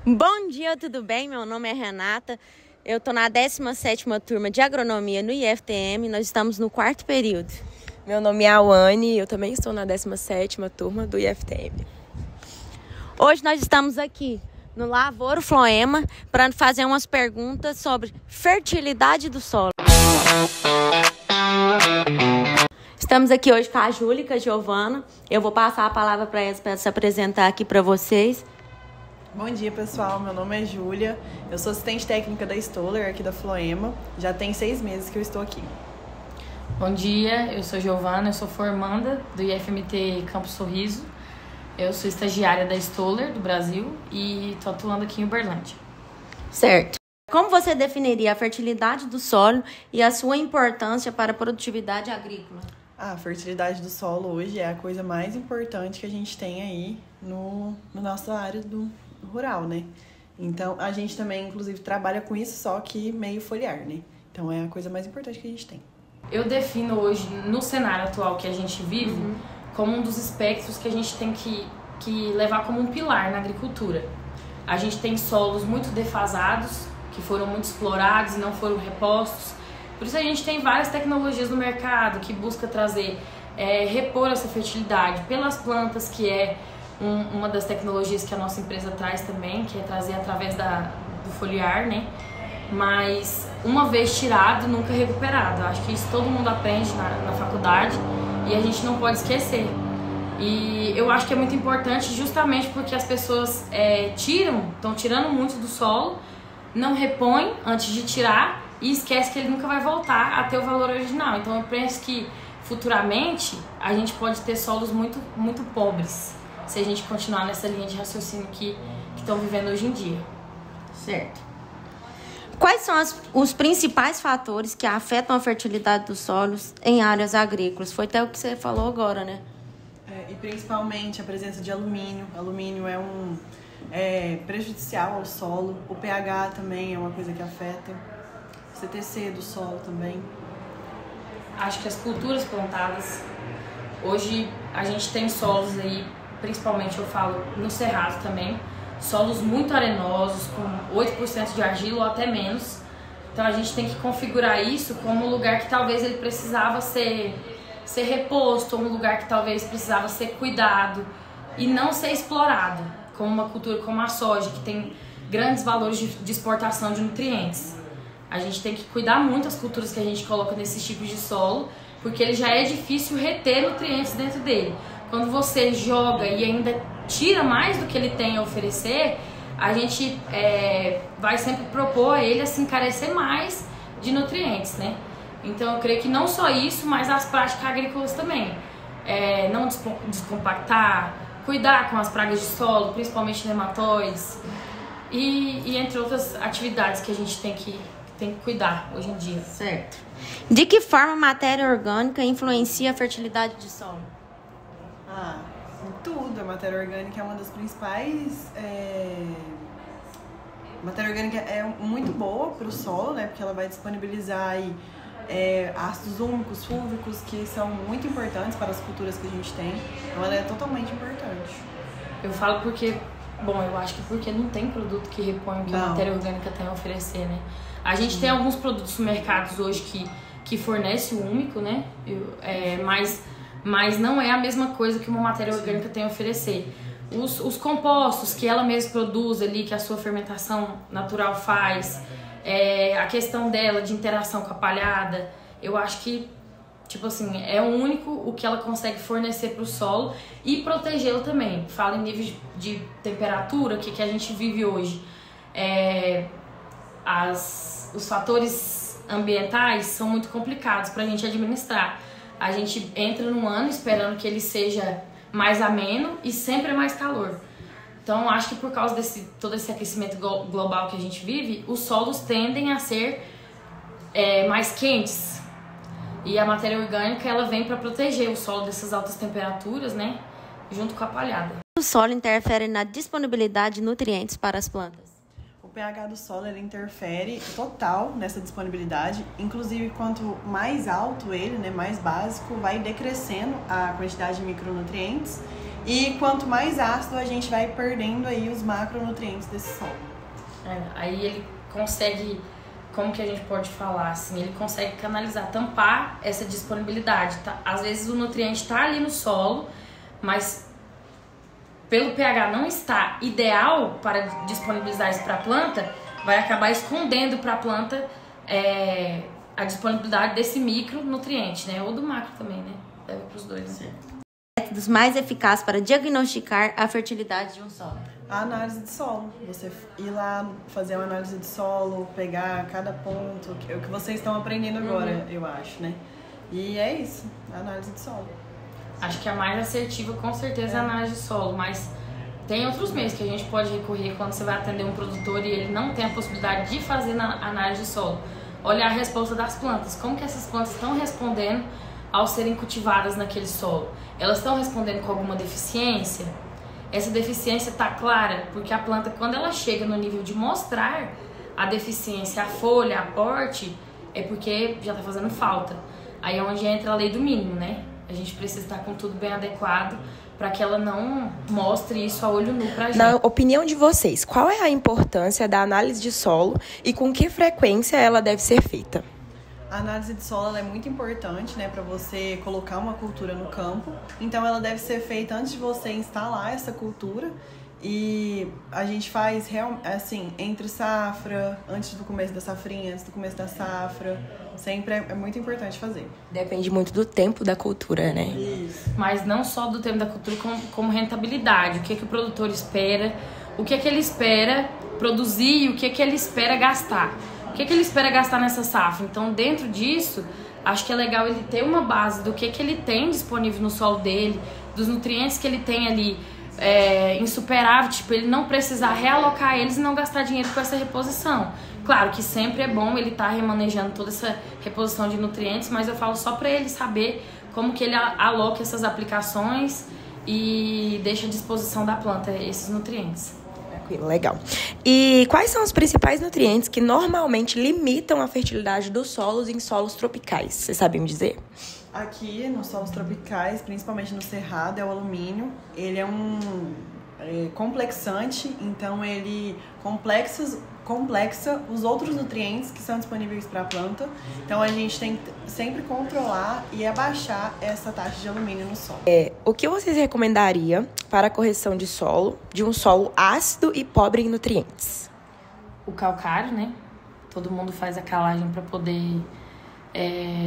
Bom dia, tudo bem? Meu nome é Renata. Eu estou na 17ª turma de Agronomia no IFTM. Nós estamos no 4º período. Meu nome é Awane, eu também estou na 17ª turma do IFTM. Hoje nós estamos aqui no Lavoro Floema para fazer umas perguntas sobre fertilidade do solo. Estamos aqui hoje com a Júlia e com a Giovana. Eu vou passar a palavra para elas para se apresentar aqui para vocês. Bom dia, pessoal. Meu nome é Júlia. Eu sou assistente técnica da Stoller aqui da Floema. Já tem 6 meses que eu estou aqui. Bom dia, eu sou Giovana, eu sou formanda do IFMT Campo Sorriso. Eu sou estagiária da Stoller do Brasil e estou atuando aqui em Uberlândia. Certo. Como você definiria a fertilidade do solo e a sua importância para a produtividade agrícola? A fertilidade do solo hoje é a coisa mais importante que a gente tem aí no nossa área do rural, né? Então, a gente também, inclusive, trabalha com isso, só que meio foliar, né? Então, é a coisa mais importante que a gente tem. Eu defino hoje, no cenário atual que a gente vive, como um dos espectros que a gente tem que levar como um pilar na agricultura. A gente tem solos muito defasados, que foram muito explorados e não foram repostos. Por isso a gente tem várias tecnologias no mercado que busca trazer, repor essa fertilidade pelas plantas, que é uma das tecnologias que a nossa empresa traz também, que é trazer através do foliar, né? Mas uma vez tirado, nunca recuperado. Acho que isso todo mundo aprende na faculdade e a gente não pode esquecer. E eu acho que é muito importante justamente porque as pessoas estão tirando muito do solo, não repõem antes de tirar e esquece que ele nunca vai voltar a ter o valor original. Então eu penso que futuramente a gente pode ter solos muito, muito pobres se a gente continuar nessa linha de raciocínio que estão vivendo hoje em dia. Certo. Quais são os principais fatores que afetam a fertilidade dos solos em áreas agrícolas? Foi até o que você falou agora, né? E principalmente a presença de alumínio. Alumínio é prejudicial ao solo. O pH também é uma coisa que afeta. O CTC do solo também. Acho que as culturas plantadas, hoje a gente tem solos aí, principalmente eu falo no Cerrado também, solos muito arenosos, com 8% de argila ou até menos. Então a gente tem que configurar isso como um lugar que talvez ele precisava ser reposto, ou um lugar que talvez precisava ser cuidado e não ser explorado, como uma cultura como a soja, que tem grandes valores de exportação de nutrientes. A gente tem que cuidar muito das culturas que a gente coloca nesses tipos de solo, porque ele já é difícil reter nutrientes dentro dele. Quando você joga e ainda tira mais do que ele tem a oferecer, a gente vai sempre propor a ele a se encarecer mais de nutrientes, né? Então eu creio que não só isso, mas as práticas agrícolas também. Não descompactar, cuidar com as pragas de solo, principalmente nematóides, e entre outras atividades que a gente tem que cuidar hoje em dia. Certo. De que forma a matéria orgânica influencia a fertilidade de solo? Tudo. A matéria orgânica é uma das principais. A matéria orgânica é muito boa para o solo, né? Porque ela vai disponibilizar aí, ácidos úmicos, fúlvicos, que são muito importantes para as culturas que a gente tem. Então ela é totalmente importante. Eu falo porque, eu acho que porque não tem produto que repõe o que a matéria orgânica tem a oferecer, né? A gente tem alguns produtos no mercado hoje que fornece o úmico, né? Mas não é a mesma coisa que uma matéria orgânica tem a oferecer. Os compostos que ela mesma produz ali, que a sua fermentação natural faz, a questão dela de interação com a palhada, eu acho que, é o único o que ela consegue fornecer para o solo e protegê-lo também. Fala em níveis de temperatura, que a gente vive hoje. Os fatores ambientais são muito complicados para a gente administrar. A gente entra num ano esperando que ele seja mais ameno e sempre é mais calor. Então, acho que por causa todo esse aquecimento global que a gente vive, os solos tendem a ser mais quentes. E a matéria orgânica ela vem para proteger o solo dessas altas temperaturas, né? Junto com a palhada. O solo interfere na disponibilidade de nutrientes para as plantas? O pH do solo ele interfere total nessa disponibilidade, inclusive quanto mais alto ele, né, mais básico, vai decrescendo a quantidade de micronutrientes E quanto mais ácido, a gente vai perdendo aí os macronutrientes desse solo. Aí ele consegue, como que a gente pode falar assim, ele consegue canalizar, tampar essa disponibilidade. Tá? Às vezes o nutriente está ali no solo, mas pelo pH não está ideal para disponibilizar isso para a planta, vai acabar escondendo para a planta a disponibilidade desse micronutriente, né? Ou do macro também, né? Leva para os dois, né? Métodos mais eficazes para diagnosticar a fertilidade de um solo. A análise de solo. Você ir lá fazer uma análise de solo, pegar cada ponto, que é o que vocês estão aprendendo agora, eu acho, né? E é isso, a análise de solo. Acho que a mais assertiva, com certeza, é a análise de solo, mas tem outros meios que a gente pode recorrer quando você vai atender um produtor e ele não tem a possibilidade de fazer análise de solo. Olhar a resposta das plantas, como que essas plantas estão respondendo ao serem cultivadas naquele solo. Elas estão respondendo com alguma deficiência? Essa deficiência está clara, porque a planta, quando ela chega no nível de mostrar a deficiência, a folha, a porte, é porque já está fazendo falta. Aí é onde entra a lei do mínimo, né? A gente precisa estar com tudo bem adequado para que ela não mostre isso a olho nu para a gente. Na opinião de vocês, qual é a importância da análise de solo e com que frequência ela deve ser feita? A análise de solo ela é muito importante, né, para você colocar uma cultura no campo. Então, ela deve ser feita antes de você instalar essa cultura. E a gente faz, assim, entre safra, antes do começo da safrinha, antes do começo da safra. Sempre é muito importante fazer. Depende muito do tempo da cultura, né? Isso. Mas não só do tempo da cultura, como rentabilidade. O que o produtor espera, o que ele espera produzir e o que ele espera gastar. O que ele espera gastar nessa safra? Então, dentro disso, acho que é legal ele ter uma base do que ele tem disponível no solo dele, dos nutrientes que ele tem ali em superávit, tipo, ele não precisar realocar eles e não gastar dinheiro com essa reposição. Claro que sempre é bom ele estar remanejando toda essa reposição de nutrientes, mas eu falo só para ele saber como que ele aloca essas aplicações e deixa à disposição da planta esses nutrientes. Legal. E quais são os principais nutrientes que normalmente limitam a fertilidade dos solos em solos tropicais? Vocês sabem me dizer? Aqui, nos solos tropicais, principalmente no cerrado, é o alumínio. Ele é um complexante, então ele complexa os outros nutrientes que são disponíveis para a planta. Então, a gente tem que sempre controlar e abaixar essa taxa de alumínio no solo. O que vocês recomendariam para a correção de solo, de um solo ácido e pobre em nutrientes? O calcário, né? Todo mundo faz a calagem para poder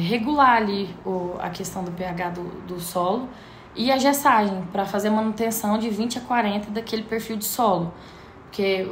regular ali a questão do pH do solo. E a gessagem, para fazer manutenção de 20 a 40 daquele perfil de solo. Porque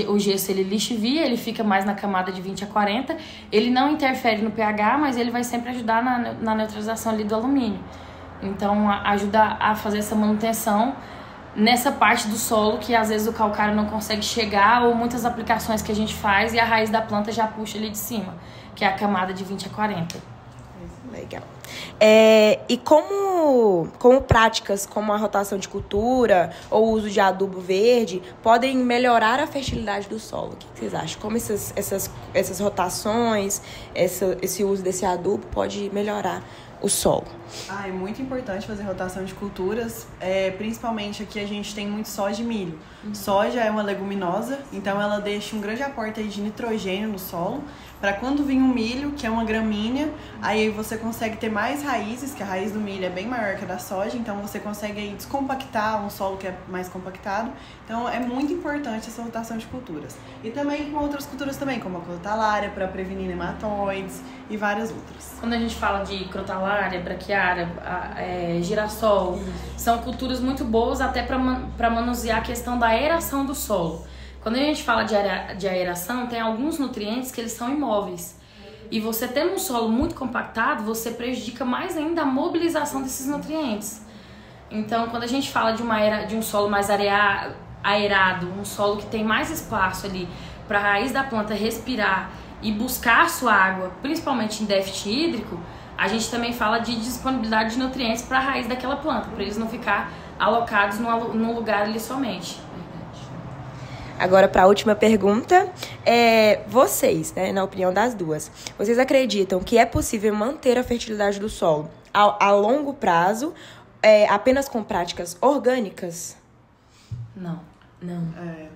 o gesso ele lixivia, ele fica mais na camada de 20 a 40, ele não interfere no pH, mas ele vai sempre ajudar na neutralização ali do alumínio. Então ajuda a fazer essa manutenção nessa parte do solo que às vezes o calcário não consegue chegar, ou muitas aplicações que a gente faz e a raiz da planta já puxa ali de cima, que é a camada de 20 a 40. Legal. E como práticas como a rotação de cultura ou o uso de adubo verde podem melhorar a fertilidade do solo? O que vocês acham? Como essas rotações, esse uso desse adubo pode melhorar o solo? É muito importante fazer rotação de culturas, principalmente aqui a gente tem muito soja e milho. Soja é uma leguminosa, então ela deixa um grande aporte aí de nitrogênio no solo, para quando vir um milho, que é uma gramínea, aí você consegue ter mais raízes, que a raiz do milho é bem maior que a da soja, então você consegue aí descompactar um solo que é mais compactado. Então é muito importante essa rotação de culturas. E também com outras culturas também, como a crotalária, para prevenir nematóides e várias outras. Quando a gente fala de crotalária, braquiária, girassol, são culturas muito boas até para manusear a questão da aeração do solo. Quando a gente fala de aeração, tem alguns nutrientes que eles são imóveis. E você tendo um solo muito compactado, você prejudica mais ainda a mobilização desses nutrientes. Então, quando a gente fala de um solo mais aerado, um solo que tem mais espaço ali para a raiz da planta respirar e buscar sua água, principalmente em déficit hídrico, a gente também fala de disponibilidade de nutrientes para a raiz daquela planta, para eles não ficar alocados num lugar ali somente. Agora, para a última pergunta, vocês, né, na opinião das duas, vocês acreditam que é possível manter a fertilidade do solo a longo prazo apenas com práticas orgânicas? Não.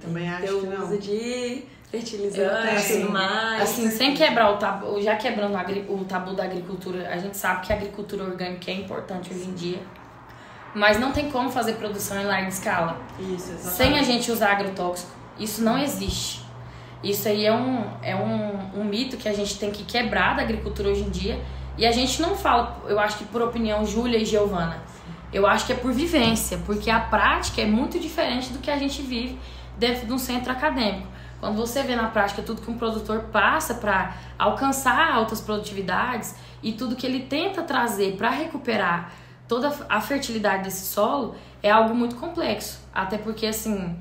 Também acho que não. Uso de fertilizantes, tudo mais. Assim, sem quebrar o tabu, já quebrando o tabu da agricultura, a gente sabe que a agricultura orgânica é importante hoje em dia. Mas não tem como fazer produção em larga escala. Isso, exatamente. Sem a gente usar agrotóxico. Isso não existe. Isso aí é um mito que a gente tem que quebrar da agricultura hoje em dia. E a gente não fala, eu acho que por opinião, Júlia e Giovana. Eu acho que é por vivência, porque a prática é muito diferente do que a gente vive dentro de um centro acadêmico. Quando você vê na prática tudo que um produtor passa para alcançar altas produtividades e tudo que ele tenta trazer para recuperar toda a fertilidade desse solo, é algo muito complexo. Até porque, assim,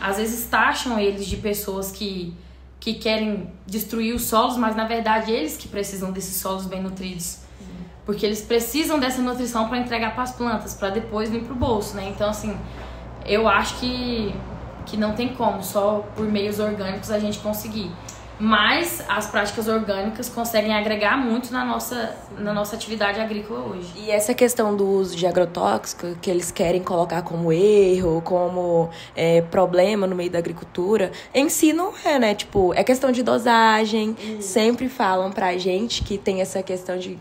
às vezes taxam eles de pessoas que querem destruir os solos, mas na verdade eles que precisam desses solos bem nutridos. Porque eles precisam dessa nutrição para entregar para as plantas, para depois vir para o bolso, né? Então, assim, eu acho que não tem como, só por meios orgânicos a gente conseguir. Mas as práticas orgânicas conseguem agregar muito na nossa atividade agrícola hoje. E essa questão do uso de agrotóxico, que eles querem colocar como erro, como problema no meio da agricultura, em si não é, né? Tipo, é questão de dosagem. Sempre falam pra gente que tem essa questão de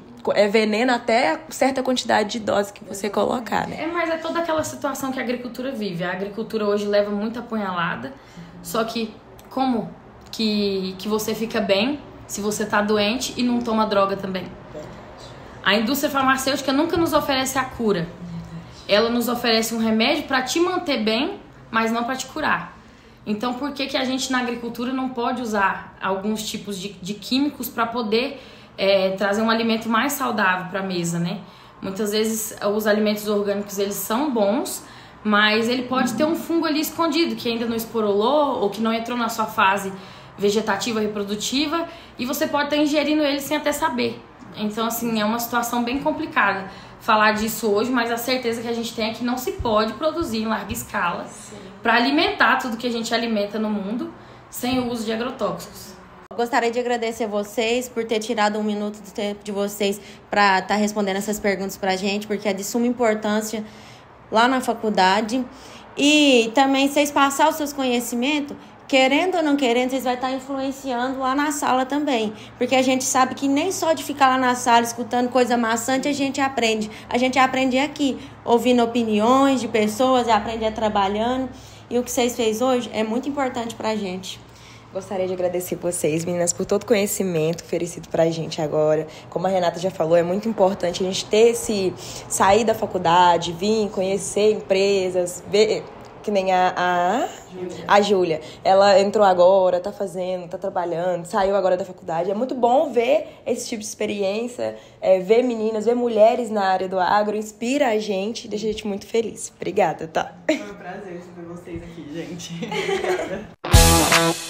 veneno até certa quantidade de dose que você colocar, né? Mas é toda aquela situação que a agricultura vive. A agricultura hoje leva muita apunhalada, só que como que você fica bem se você tá doente e não toma droga também? A indústria farmacêutica nunca nos oferece a cura. Ela nos oferece um remédio para te manter bem, mas não para te curar. Então, por que a gente na agricultura não pode usar alguns tipos de químicos para poder trazer um alimento mais saudável para a mesa, né? Muitas vezes os alimentos orgânicos eles são bons, mas ele pode ter um fungo ali escondido que ainda não esporulou ou que não entrou na sua fase vegetativa, reprodutiva, e você pode estar ingerindo ele sem até saber. Então, assim, é uma situação bem complicada falar disso hoje, mas a certeza que a gente tem é que não se pode produzir em larga escala para alimentar tudo que a gente alimenta no mundo sem o uso de agrotóxicos. Gostaria de agradecer vocês por ter tirado um minuto do tempo de vocês para estar respondendo essas perguntas para a gente, porque é de suma importância lá na faculdade. E também vocês passar os seus conhecimentos, querendo ou não querendo, vocês vão estar influenciando lá na sala também. Porque a gente sabe que nem só de ficar lá na sala escutando coisa maçante a gente aprende. A gente aprende aqui, ouvindo opiniões de pessoas, aprende trabalhando. E o que vocês fez hoje é muito importante para a gente. Gostaria de agradecer vocês, meninas, por todo o conhecimento oferecido pra gente agora. Como a Renata já falou, é muito importante a gente sair da faculdade, vir conhecer empresas, ver, que nem a Júlia. Ela entrou agora, tá trabalhando, saiu agora da faculdade. É muito bom ver esse tipo de experiência, ver meninas, ver mulheres na área do agro, inspira a gente, deixa a gente muito feliz. Obrigada, tá? Foi um prazer receber vocês aqui, gente. Obrigada.